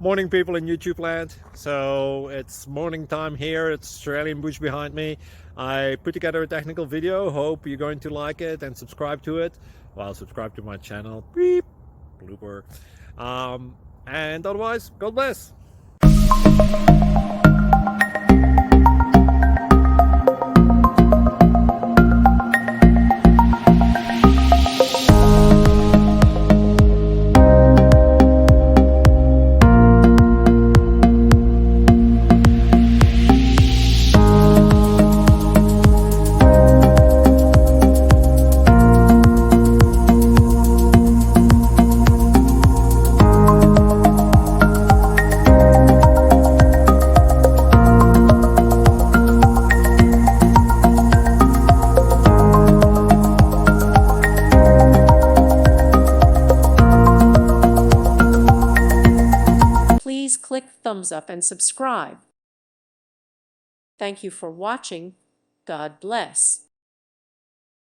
Morning, people in YouTube land. So it's morning time here. It's Australian bush behind me. I put together a technical video. Hope you're going to like it and subscribe to it. Well, subscribe to my channel. Beep. Blooper. And otherwise, God bless. Please click thumbs up and subscribe. Thank you for watching. God bless.